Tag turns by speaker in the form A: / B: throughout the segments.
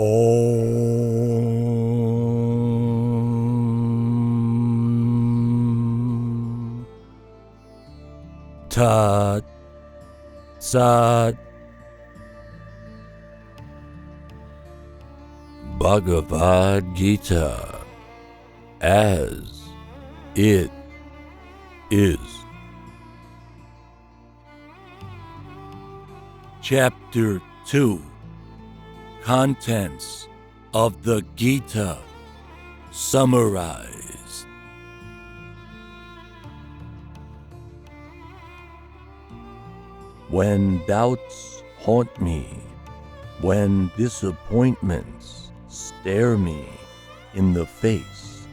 A: Om Tat Sat. Bhagavad Gita as it is. Chapter 2. Contents of the Gita summarized. When doubts haunt me, when disappointments stare me in the face,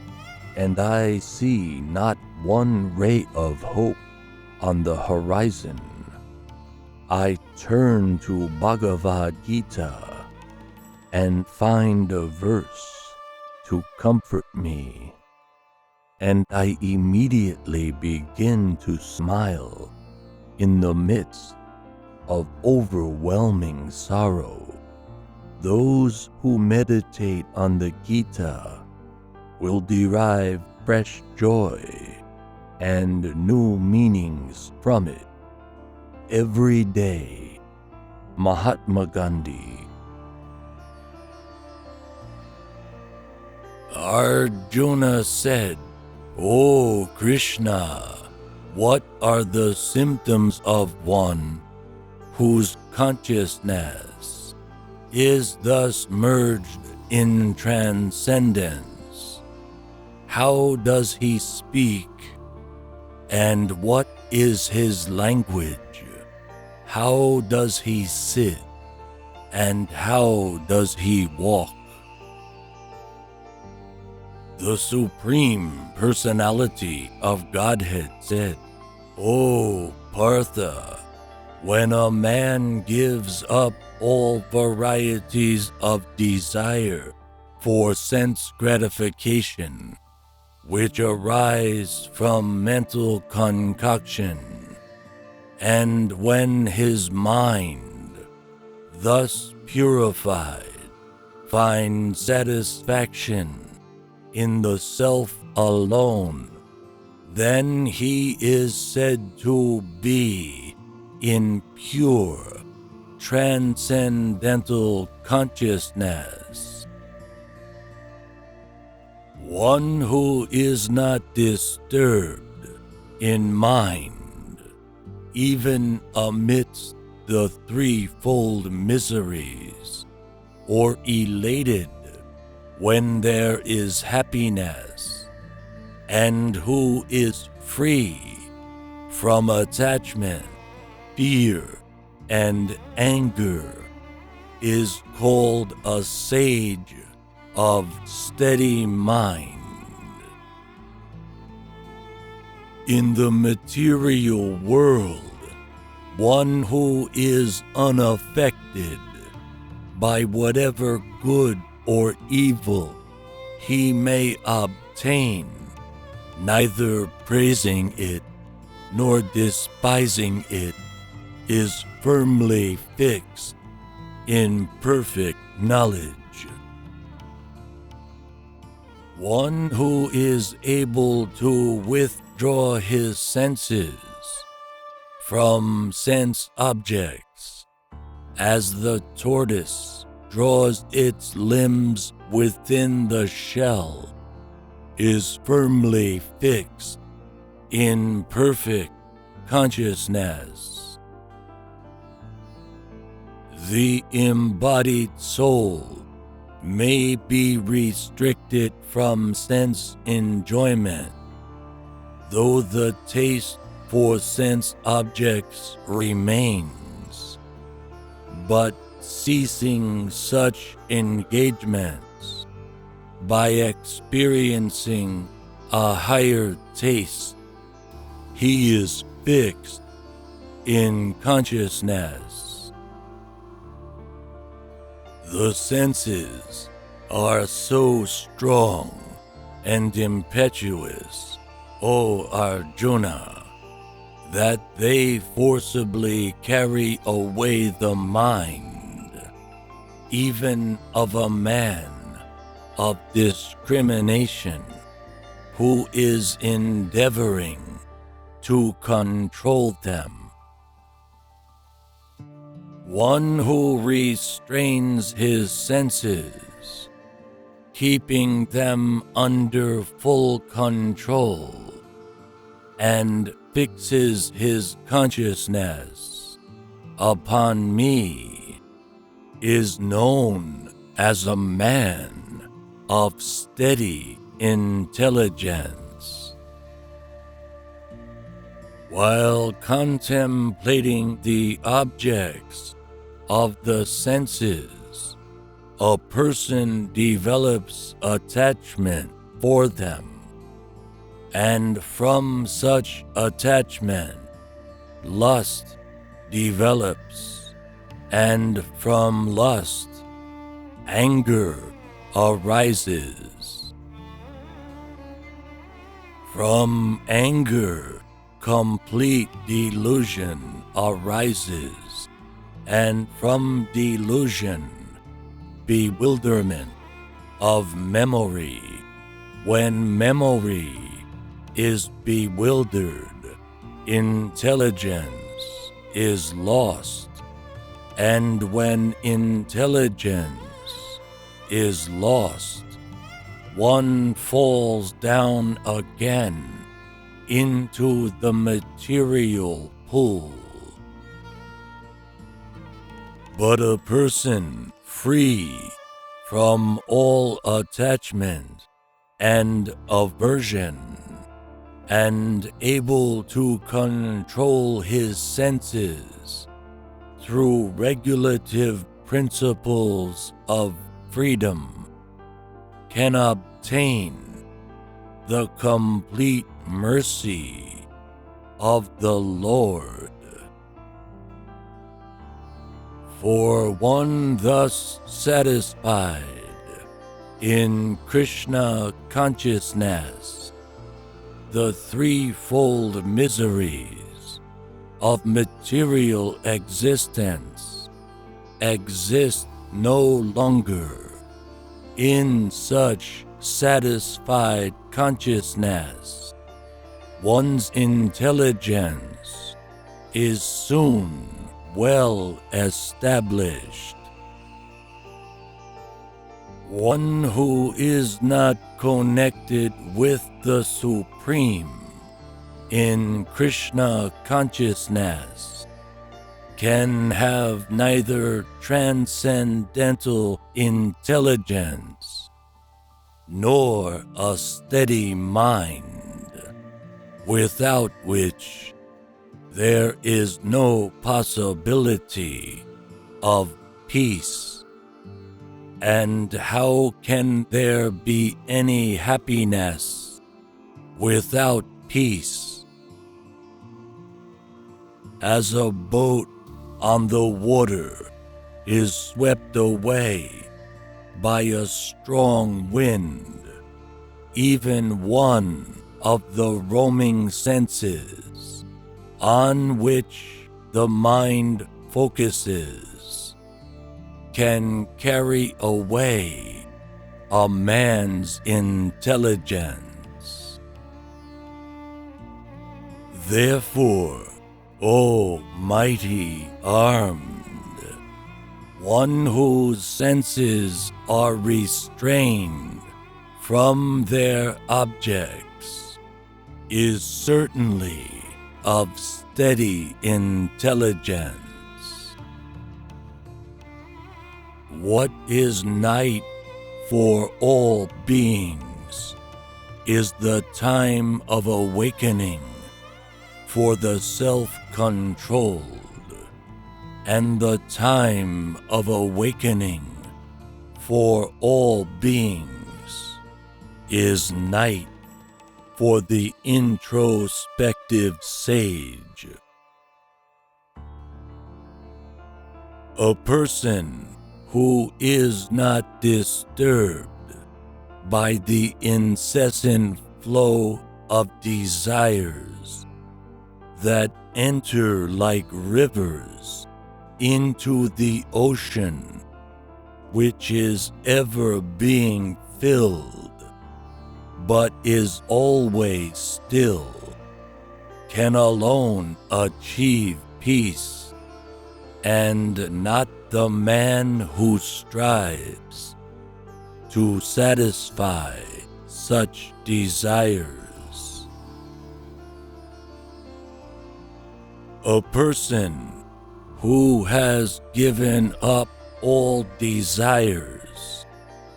A: and I see not one ray of hope on the horizon, I turn to Bhagavad Gita and find a verse to comfort me, and I immediately begin to smile in the midst of overwhelming sorrow. Those who meditate on the Gita will derive fresh joy and new meanings from it every day. Mahatma Gandhi. Arjuna said, "O Krishna, what are the symptoms of one whose consciousness is thus merged in transcendence? How does he speak, and what is his language? How does he sit, and how does he walk?" The Supreme Personality of Godhead said, "O Partha, when a man gives up all varieties of desire for sense gratification, which arise from mental concoction, and when his mind, thus purified, finds satisfaction in the self alone, then he is said to be in pure, transcendental consciousness. One who is not disturbed in mind, even amidst the threefold miseries, or elated when there is happiness, and who is free from attachment, fear, and anger, is called a sage of steady mind. In the material world, one who is unaffected by whatever good or evil he may obtain, neither praising it nor despising it, is firmly fixed in perfect knowledge. One who is able to withdraw his senses from sense objects, as the tortoise draws its limbs within the shell, is firmly fixed in perfect consciousness. The embodied soul may be restricted from sense enjoyment, though the taste for sense objects remains, but ceasing such engagements by experiencing a higher taste, he is fixed in consciousness. The senses are so strong and impetuous, O Arjuna, that they forcibly carry away the mind, even of a man of discrimination who is endeavoring to control them. One who restrains his senses, keeping them under full control, and fixes his consciousness upon me, is known as a man of steady intelligence. While contemplating the objects of the senses, a person develops attachment for them, and from such attachment, lust develops, and from lust, anger arises. From anger, complete delusion arises, and from delusion, bewilderment of memory. When memory is bewildered, intelligence is lost, and when intelligence is lost, one falls down again into the material pool. But a person free from all attachment and aversion, and able to control his senses through regulative principles of freedom, can obtain the complete mercy of the Lord. For one thus satisfied in Krishna consciousness, the threefold miseries of material existence exist no longer. In such satisfied consciousness, one's intelligence is soon well established. One who is not connected with the Supreme in Krishna consciousness can have neither transcendental intelligence nor a steady mind, without which there is no possibility of peace. And how can there be any happiness without peace? As a boat on the water is swept away by a strong wind, even one of the roaming senses on which the mind focuses can carry away a man's intelligence. Therefore, O mighty armed, one whose senses are restrained from their objects is certainly of steady intelligence. What is night for all beings is the time of awakening for the self-controlled, and the time of awakening for all beings is night for the introspective sage. A person who is not disturbed by the incessant flow of desires that enter like rivers into the ocean which is ever being filled, but is always still, can alone achieve peace, and not the man who strives to satisfy such desires. A person who has given up all desires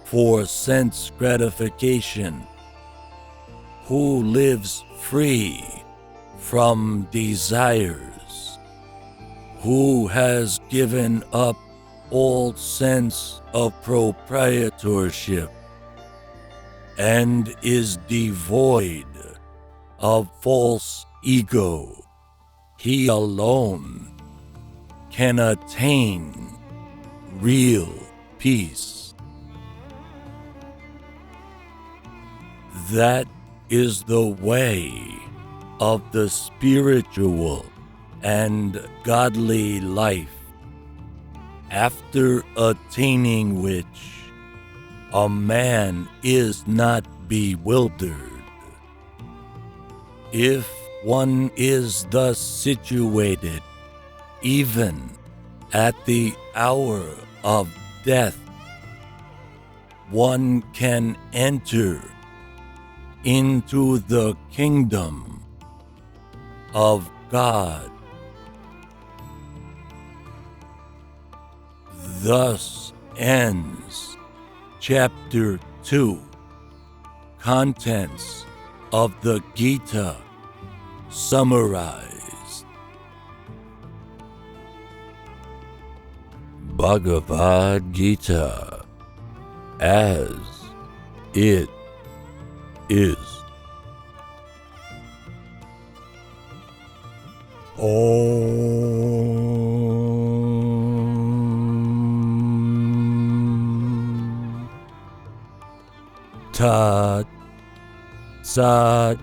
A: for sense gratification, who lives free from desires, who has given up all sense of proprietorship, and is devoid of false ego, he alone can attain real peace. That is the way of the spiritual and godly life, after attaining which a man is not bewildered. If one is thus situated, even at the hour of death, one can enter into the kingdom of God. Thus ends Chapter 2, Contents of the Gita Summarized. Bhagavad Gita as it is. Om Tat Sat